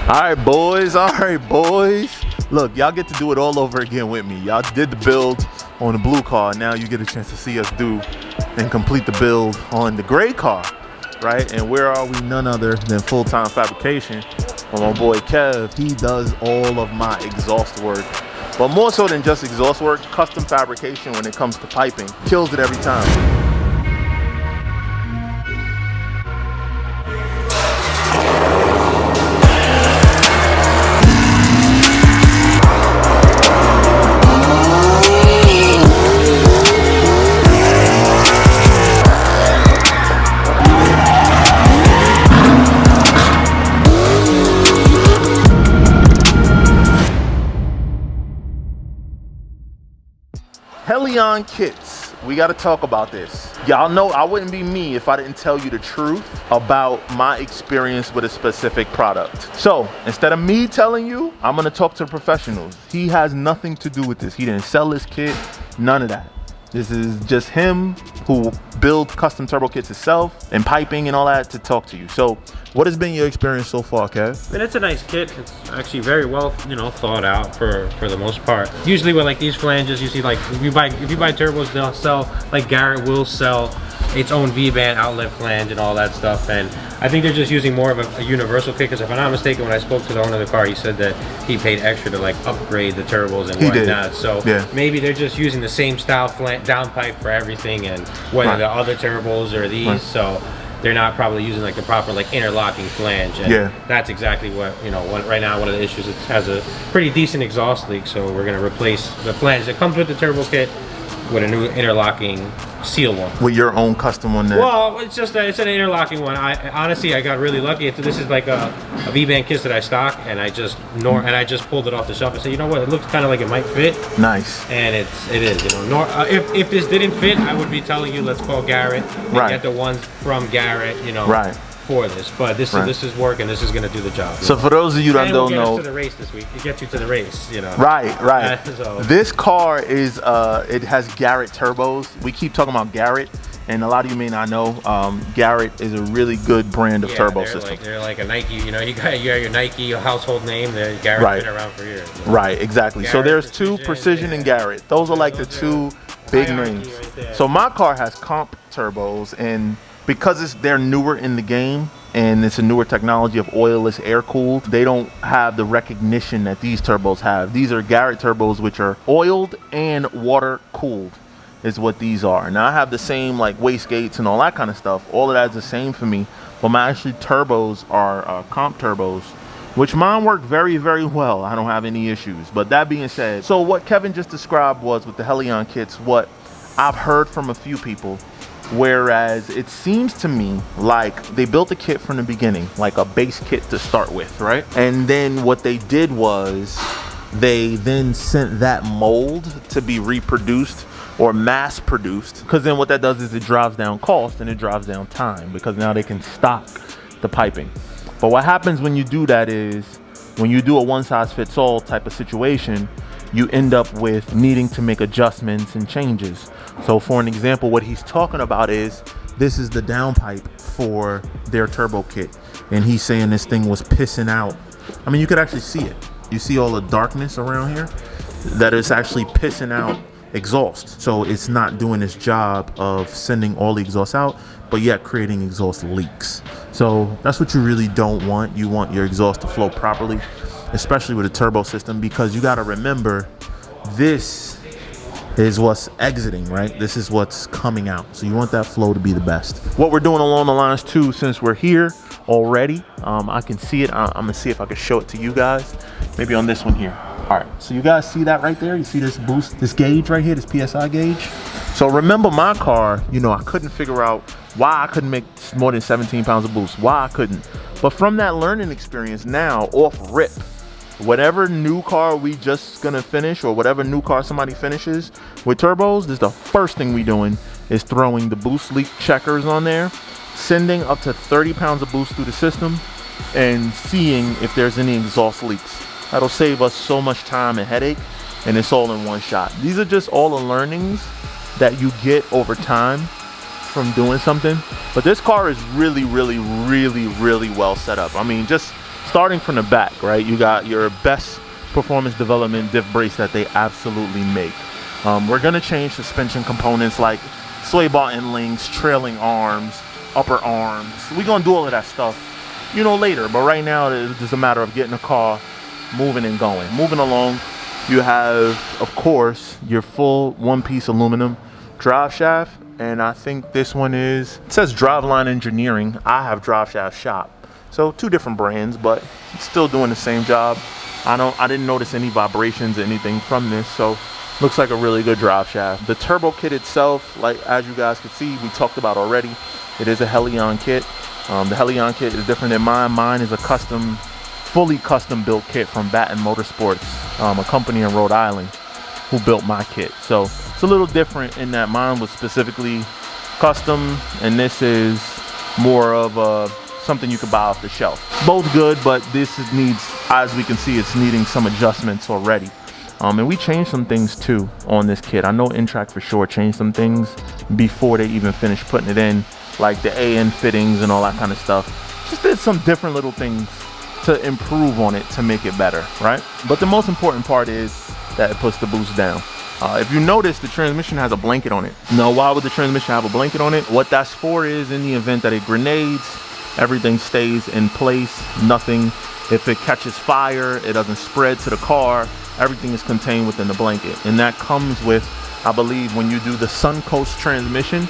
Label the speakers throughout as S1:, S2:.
S1: All right, boys. Look, y'all get to do it all over again with me. Y'all did the build on the blue car. Now you get a chance to see us do and complete the build on the gray car, right? And where are we? None other than Full-Time Fabrication. Well, my boy Kev, he does all of my exhaust work. But more so than just exhaust work, custom fabrication when it comes to piping. Kills it every time. Hellion kits, we got to talk about this. Y'all know I wouldn't be me if I didn't tell you the truth about my experience with a specific product. So instead of me telling you, I'm gonna talk to the professionals. He has nothing to do with this. He didn't sell this kit, none of that. This is just him who builds custom turbo kits himself and piping and all that to talk to you. So what has been your experience so far, Kev?
S2: I mean, it's a nice kit. It's actually very well, thought out for the most part. Usually with like these flanges, you see like if you buy turbos, they'll sell, like Garrett will sell its own V-band outlet flange and all that stuff. And I think they're just using more of a universal kit, because if I'm not mistaken, when I spoke to the owner of the car, he said that he paid extra to like upgrade the turbos and whatnot. So yeah, maybe they're just using the same style downpipe for everything, and whether the other turbos or these. So they're not probably using like the proper like interlocking flange, and that's exactly what right now one of the issues. It has a pretty decent exhaust leak, so we're going to replace the flange that comes with the turbo kit with a new interlocking seal one. With your own custom one there? Well, it's an interlocking one. I got really lucky. This is like a V-band kit that I stock, and I just pulled it off the shelf and said, you know what, it looks kind of like it might fit. Nice. And it is. If this didn't fit, I would be telling you, let's call Garrett and get the ones from Garrett. For this, but this is working. This is going to do the job. So for those of you that don't know, to the race this week, it gets you to the race. Right. So this car is it has Garrett turbos. We keep talking about Garrett, and a lot of you may not know, Garrett is a really good brand of turbo system. They're like a Nike. You got your Nike, your household name. Garrett's been around for years. Right, exactly. Garrett, so there's two Precision and Garrett. Those are like the two big names. So my car has comp turbos, and because they're newer in the game and it's a newer technology of oilless air cooled, they don't have the recognition that these turbos have. These are Garrett turbos, which are oiled and water cooled is what these are. Now I have the same like wastegates and all that kind of stuff. All of that is the same for me, but my actually turbos are comp turbos, which mine work very, very well. I don't have any issues. But that being said, so what Kevin just described was with the Hellion kits, what I've heard from a few people. Whereas it seems to me like they built a kit from the beginning, like a base kit to start with, right? And then what they did was they then sent that mold to be reproduced or mass produced, because then what that does is it drives down cost and it drives down time, because now they can stock the piping. But what happens when you do that is when you do a one-size-fits-all type of situation, you end up with needing to make adjustments and changes. So for an example, what he's talking about is this is the downpipe for their turbo kit, and he's saying this thing was pissing out. I mean, you could actually see it. You see all the darkness around here? That it's actually pissing out exhaust. So it's not doing its job of sending all the exhaust out, but yet creating exhaust leaks. So that's what you really don't want. You want your exhaust to flow properly, especially with a turbo system, because you got to remember, this is what's exiting, right? This is what's coming out. So you want that flow to be the best. What we're doing along the lines too, since we're here already, I can see it. I'm gonna see if I can show it to you guys. Maybe on this one here. All right, so you guys see that right there? You see this boost, this gauge right here, this PSI gauge? So remember my car, I couldn't figure out why I couldn't make more than 17 pounds of boost, why I couldn't. But from that learning experience now, off rip, whatever new car we just gonna finish, or whatever new car somebody finishes with turbos, this is the first thing we doing is throwing the boost leak checkers on there, sending up to 30 pounds of boost through the system, and seeing if there's any exhaust leaks. That'll save us so much time and headache, and it's all in one shot. These are just all the learnings that you get over time from doing something. But this car is really, really, really, really well set up. I mean, just
S1: starting from the back, right? You got your best performance development diff brace that they absolutely make. We're gonna change suspension components like sway bar end links, trailing arms, upper arms. We're gonna do all of that stuff, you know, later. But right now, it's just a matter of getting the car moving and going. Moving along, you have, of course, your full one-piece aluminum drive shaft. And I think this one is, it says Driveline Engineering. I have Drive Shaft Shop. So 2 different brands, but it's still doing the same job. I didn't notice any vibrations or anything from this, so looks like a really good drive shaft. The turbo kit itself, like as you guys can see, we talked about already, it is a Hellion kit. The Hellion kit is different than mine. Mine is a fully custom built kit from Baton Motorsports, a company in Rhode Island who built my kit. So it's a little different in that mine was specifically custom, and this is more of something you could buy off the shelf. Both good, but this needs, as we can see, it's needing some adjustments already. And we changed some things too on this kit. I know Intrac for sure changed some things before they even finished putting it in, like the AN fittings and all that kind of stuff. Just did some different little things to improve on it to make it better, right? But the most important part is that it puts the boost down. If you notice, the transmission has a blanket on it. Now, why would the transmission have a blanket on it? What that's for is in the event that it grenades, everything stays in place, nothing. If it catches fire, it doesn't spread to the car. Everything is contained within the blanket. And that comes with, I believe, when you do the Suncoast transmission,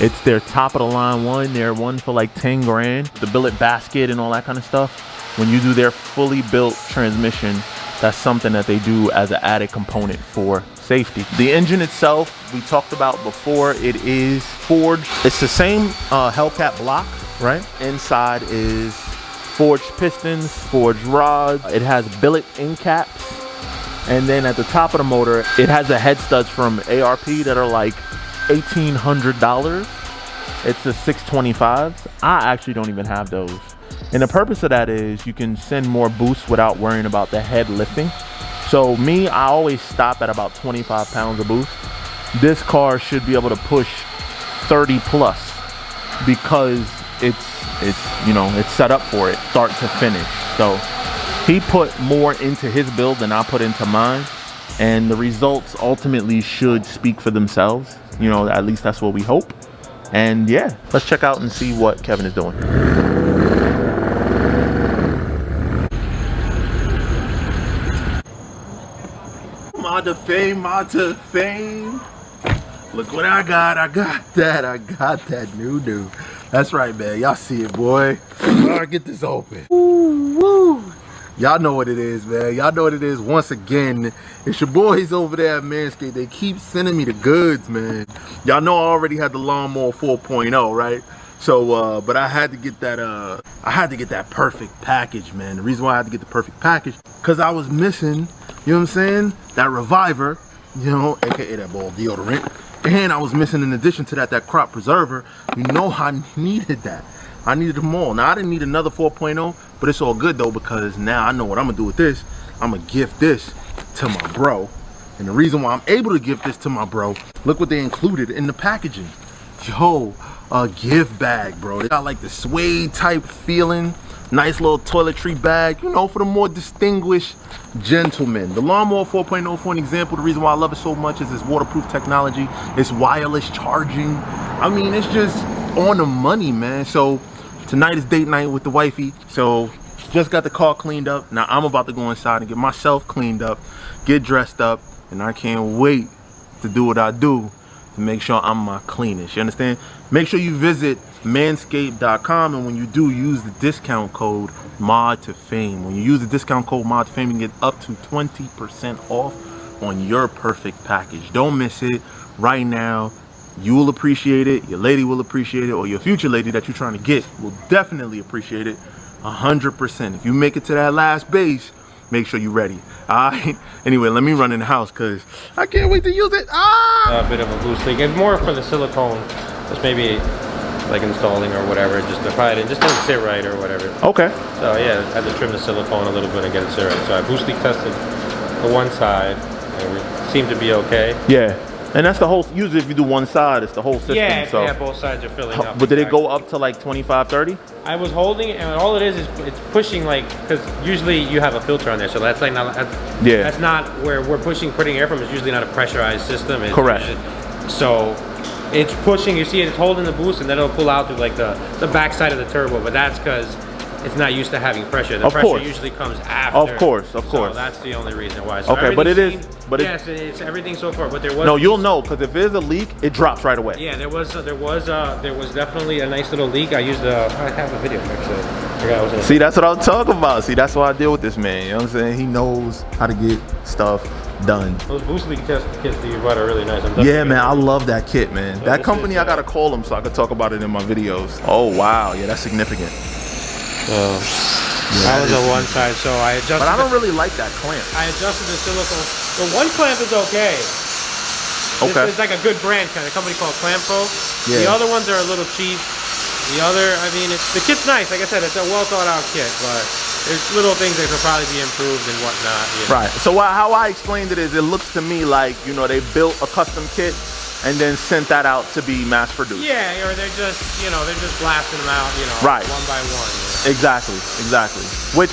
S1: it's their top of the line one. They're one for like 10 grand. The billet basket and all that kind of stuff. When you do their fully built transmission, that's something that they do as an added component for safety. The engine itself, we talked about before, it is forged. It's the same Hellcat block, right? Inside is forged pistons, forged rods. It has billet end caps. And then at the top of the motor, it has the head studs from ARP that are like $1,800. It's the 625s. I actually don't even have those. And the purpose of that is you can send more boost without worrying about the head lifting. So me, I always stop at about 25 pounds of boost. This car should be able to push 30 plus because it's set up for it, start to finish. So he put more into his build than I put into mine, and the results ultimately should speak for themselves. You know, at least that's what we hope. And yeah, let's check out and see what Kevin is doing. Mod2Fame, Mod2Fame. Look what I got. I got that new. That's right, man. Y'all see it, boy. All right, get this open. Woo, woo. Y'all know what it is, man. Y'all know what it is. Once again, it's your boys over there at Manscaped. They keep sending me the goods, man. Y'all know I already had the lawnmower 4.0, right? So, but I had to get that perfect package, man. The reason why I had to get the perfect package, because I was missing, you know what I'm saying, that reviver, you know, aka that ball deodorant. And I was missing, in addition to that crop preserver. You know, I needed that. I needed them all. Now, I didn't need another 4.0, but it's all good though, because now I know what I'm gonna do with this. I'm gonna gift this to my bro. And the reason why I'm able to gift this to my bro, look what they included in the packaging. Yo, a gift bag, bro. They got like the suede type feeling. Nice little toiletry bag, you know, for the more distinguished gentlemen. The Lawnmower 4.0, for an example, the reason why I love it so much is its waterproof technology, its wireless charging. I mean, it's just on the money, man. So tonight is date night with the wifey. So just got the car cleaned up. Now I'm about to go inside and get myself cleaned up, get dressed up, and I can't wait to do what I do to make sure I'm my cleanest. You understand? Make sure you visit manscaped.com, and when you do, use the discount code Mod2Fame. When you use the discount code Mod2Fame, you get up to 20% off on your perfect package. Don't miss it. Right now, you will appreciate it, your lady will appreciate it, or your future lady that you're trying to get will definitely appreciate it 100%. If you make it to that last base, make sure you're ready. All right. Anyway, let me run in the house because I can't wait to use it. A
S2: bit of a boost leak. It's more for the silicone, just maybe like installing or whatever. Just to probably just didn't sit right or whatever.
S1: Okay.
S2: So yeah, I had to trim the silicone a little bit and get it sit right. So I boost leak tested the one side, and we seemed to be okay.
S1: Yeah. And that's the whole, usually if you do one side, it's the whole system.
S2: Yeah,
S1: so.
S2: yeah, both sides are filling up.
S1: But did it go up to like 25, 30?
S2: I was holding it, and all it is it's pushing, like, because usually you have a filter on there, so that's like not, that's not where we're putting air from. It's usually not a pressurized system. It's,
S1: correct.
S2: So it's pushing, you see it's holding the boost, and then it'll pull out through like the back side of the turbo, but that's because it's not used to having pressure. The pressure usually comes after.
S1: Of course.
S2: So that's the only reason why. So
S1: okay, but it is. But
S2: yes, it's everything so far. But there was.
S1: No, you'll know because if there's a leak, it drops right away.
S2: Yeah, there was definitely a nice little leak. I have a video actually.
S1: See, that's what I'm talking about. See, that's why I deal with this man. You know what I'm saying? He knows how to get stuff done.
S2: Those boost leak test kits that you bought are really nice.
S1: Yeah, man, I love that kit, man. So that company, I gotta call them so I could talk about it in my videos. Oh wow, yeah, that's significant.
S2: That was a one side, so I adjusted.
S1: But I don't really like that clamp.
S2: I adjusted the silicone. The one clamp is okay.
S1: Okay.
S2: It's like a good brand kind of company called Clampo. Yeah. The other ones are a little cheap. The other, I mean, the kit's nice. Like I said, it's a well thought out kit, but there's little things that could probably be improved and whatnot. You know?
S1: Right. So how I explained it is, it looks to me like, you know, they built a custom kit and then sent that out to be mass produced.
S2: Yeah, or they're just, you know, they're just blasting them out, you know, one by one. You know?
S1: Exactly. Which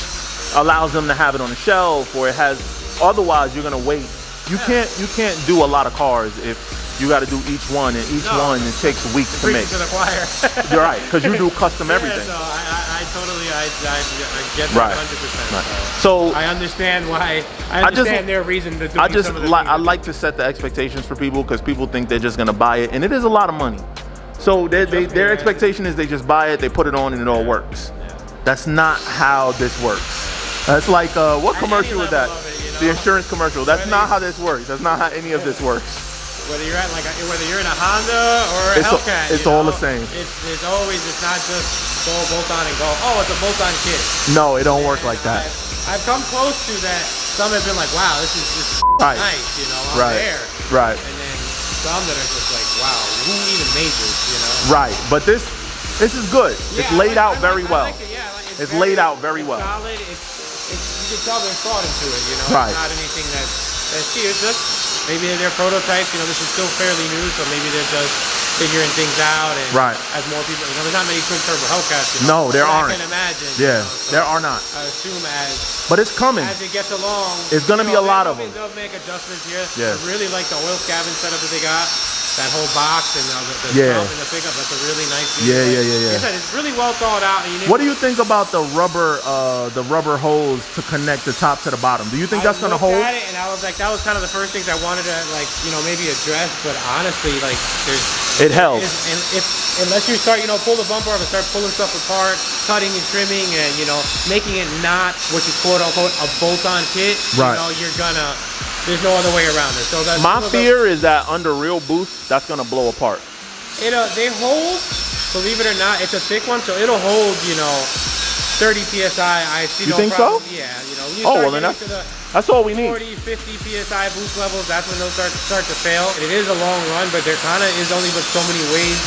S1: allows them to have it on the shelf, or it has. Otherwise, you're gonna wait. You can't do a lot of cars if you got to do each one, and each one it takes weeks to make.
S2: To the choir.
S1: You're right, because you do custom everything.
S2: So I totally get that 100%.
S1: Right. So
S2: I understand why. I understand their reason to do some of the
S1: I like to set the expectations for people because people think they're just gonna buy it, and it is a lot of money. So their expectation is they just buy it, they put it on, and it all works. That's not how this works. That's like what commercial is that? The insurance commercial. That's not how this works. That's not how any of this works.
S2: Whether you're whether you're in a Honda or a Hellcat,
S1: it's all the same.
S2: It's not just go bolt on and go. Oh, it's a bolt on kit.
S1: No, it don't work like that.
S2: I've come close to that. Some have been like, wow, this is nice, you know, on there.
S1: Right.
S2: And then some that are just like, wow, who even made this, you know?
S1: Right. But this is good.
S2: Yeah,
S1: it's laid out very well.
S2: Like it. Yeah,
S1: it's laid out very well.
S2: Solid. You can tell there's thought into it, you know.
S1: Right.
S2: It's not anything that's cheap. It's just maybe they're prototypes. You know, this is still fairly new, so maybe they're just figuring things out. And as more people, you know, there's not many twin turbo Hellcats. You know,
S1: no, there aren't.
S2: I can imagine.
S1: Yeah,
S2: so
S1: there are not.
S2: I assume
S1: but it's coming.
S2: as it gets along,
S1: it's gonna be a lot of them.
S2: They'll make adjustments here.
S1: Yeah.
S2: I really like the oil cabin setup that they got. That whole box and the stump and the pickup, that's a really nice piece.
S1: Yeah.
S2: Like I said, it's really well thought out. And
S1: what do you think about the rubber hose to connect the top to the bottom? Do you think that's gonna hold?
S2: I looked at it and I was like, that was kind of the first things I wanted to, like, you know, maybe address. But honestly, like,
S1: it held.
S2: And unless you start, you know, pull the bumper off and start pulling stuff apart, cutting and trimming, and you know, making it not what you quote unquote a bolt-on kit.
S1: Right.
S2: You know, there's no other way around it. So that's
S1: my fear is that under real boost, that's gonna blow apart.
S2: They hold, believe it or not, it's a thick one, so it'll hold, you know, 30 psi. I see
S1: you
S2: no
S1: think
S2: problem.
S1: So?
S2: Yeah, you know.
S1: Well then that's all we need.
S2: 40, 50 psi boost levels, that's when they'll start to fail. It is a long run, but there kind of is only but so many ways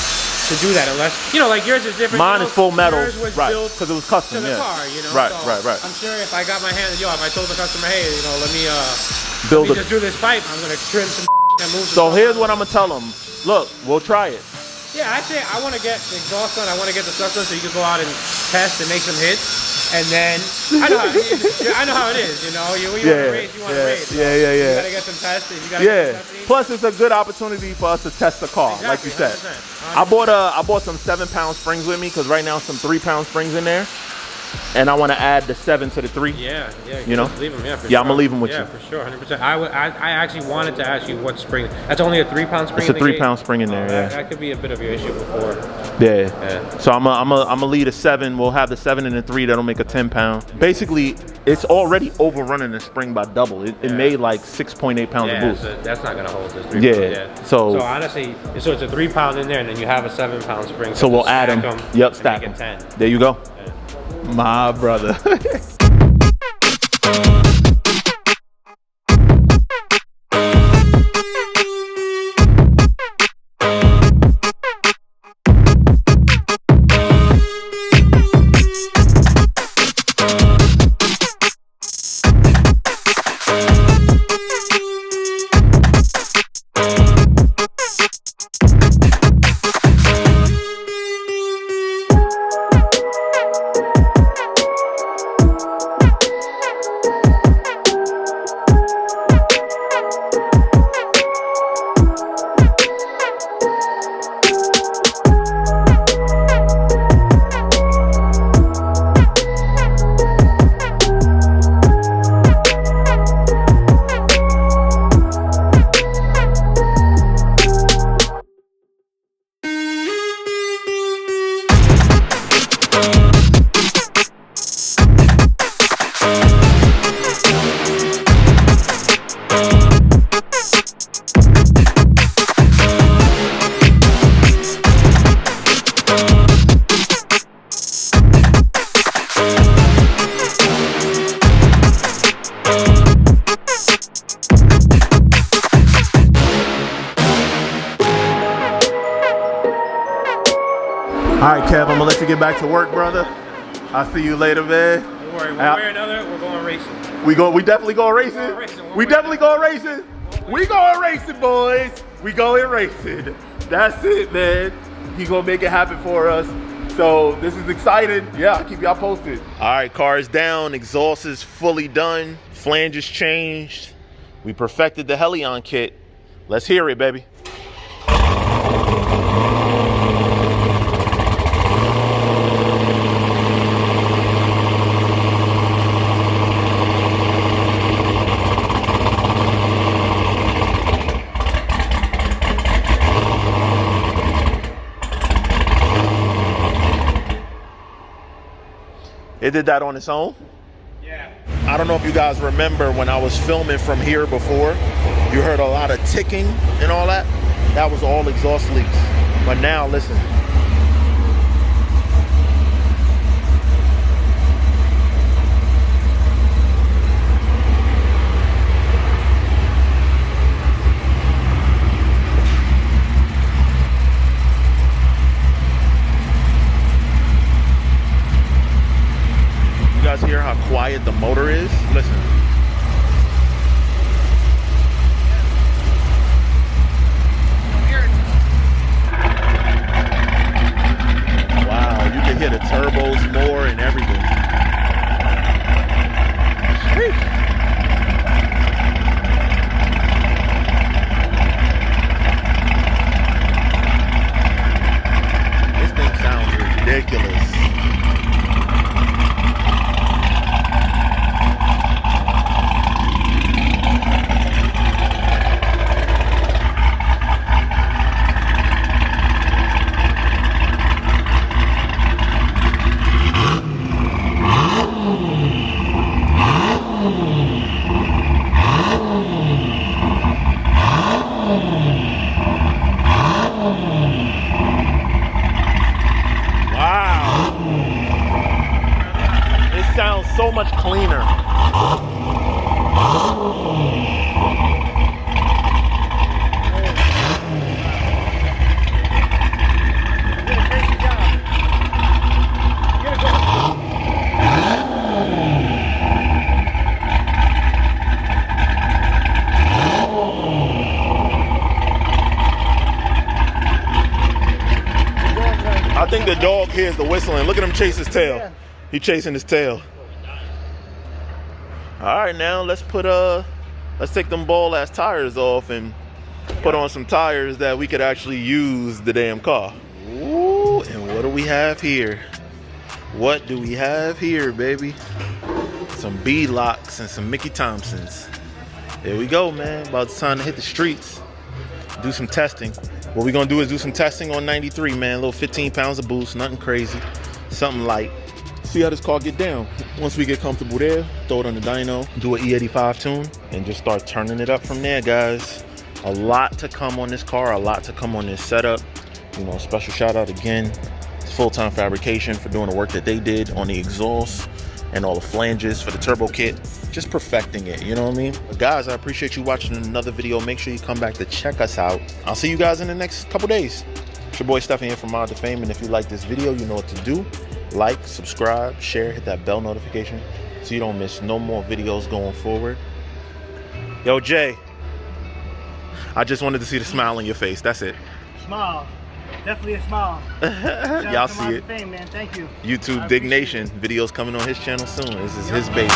S2: to do that, unless, you know, like yours is different.
S1: Mine is full metal, right?
S2: Because
S1: it was custom,
S2: to the car, you know.
S1: Right.
S2: I'm sure if I got my hand, if I told the customer, hey, you know, let me just do this pipe, I'm gonna trim some and move.
S1: So here's what I'm gonna tell them. Look, we'll try it.
S2: Yeah, I'd say I want to get the exhaust on. I want to get the stuff done so you can go out and test and make some hits. And then I know how it is. You know, you want to race, you want to race. So
S1: Yeah.
S2: You gotta get some tests. You gotta get some testing.
S1: Plus, it's a good opportunity for us to test the car,
S2: exactly,
S1: like you said.
S2: 100%.
S1: I bought some 7-pound springs with me because right now some 3-pound springs in there. And I want to add the 7 to the 3.
S2: Yeah.
S1: You know?
S2: Leave them,
S1: I'm gonna leave them with you.
S2: Yeah, for sure, 100%. I actually wanted to ask you what spring. That's only a 3-pound spring.
S1: It's a 3-pound spring in there.
S2: That could be a bit of your issue before.
S1: Yeah. So I'm gonna lead a 7. We'll have the 7 and the 3. That'll make a 10-pound. Basically, it's already overrunning the spring by double. It made like 6.8 pounds of boost.
S2: So that's not gonna hold this 3-pound. So honestly, it's a 3-pound in there, and then you have a 7-pound spring.
S1: So we'll add them. Yep, stack them.
S2: 10.
S1: There you go. My brother. you get back to work, brother. I'll see you later, man.
S2: Don't worry, one way or another, we're going racing.
S1: We definitely going racing. We definitely going racing. We going racing, boys. We going racing. That's it, man. He gonna make it happen for us. So this is exciting. Yeah, I'll keep y'all posted. All right, car is down. Exhaust is fully done. Flange is changed. We perfected the Hellion kit. Let's hear it, baby. It did that on its own?
S2: Yeah.
S1: I don't know if you guys remember when I was filming from here before, you heard a lot of ticking and all that. That was all exhaust leaks. But now, listen. You guys hear how quiet the motor is? Listen. Wow, you can hear the turbos more and everything. This thing sounds ridiculous. So much cleaner. I think the dog hears the whistling. Look at him chase his tail. He chasing his tail. All right, now let's take them ball ass tires off and put on some tires that we could actually use the damn car. Ooh, and what do we have here? What do we have here, baby? Some B-locks and some Mickey Thompsons. There we go, man. About time to hit the streets, do some testing. What we're gonna do is do some testing on 93, man. A little 15 pounds of boost, nothing crazy, something light. See how this car get down. Once we get comfortable there, throw it on the dyno, do an E85 tune, and just start turning it up from there, guys. A lot to come on this car, a lot to come on this setup. You know, special shout out again to Full Time Fabrication for doing the work that they did on the exhaust and all the flanges for the turbo kit. Just perfecting it, you know what I mean? But guys, I appreciate you watching another video. Make sure you come back to check us out. I'll see you guys in the next couple days. It's your boy Stefan here from Mod2Fame, and if you like this video, you know what to do. Like, subscribe, share, hit that bell notification so you don't miss no more videos going forward. Yo, Jay, I just wanted to see the smile on your face. That's it.
S3: Smile. Definitely a smile.
S1: Y'all see it.
S3: Fame, man. Thank you.
S1: YouTube Dig Nation. Videos coming on his channel soon. This is his baby.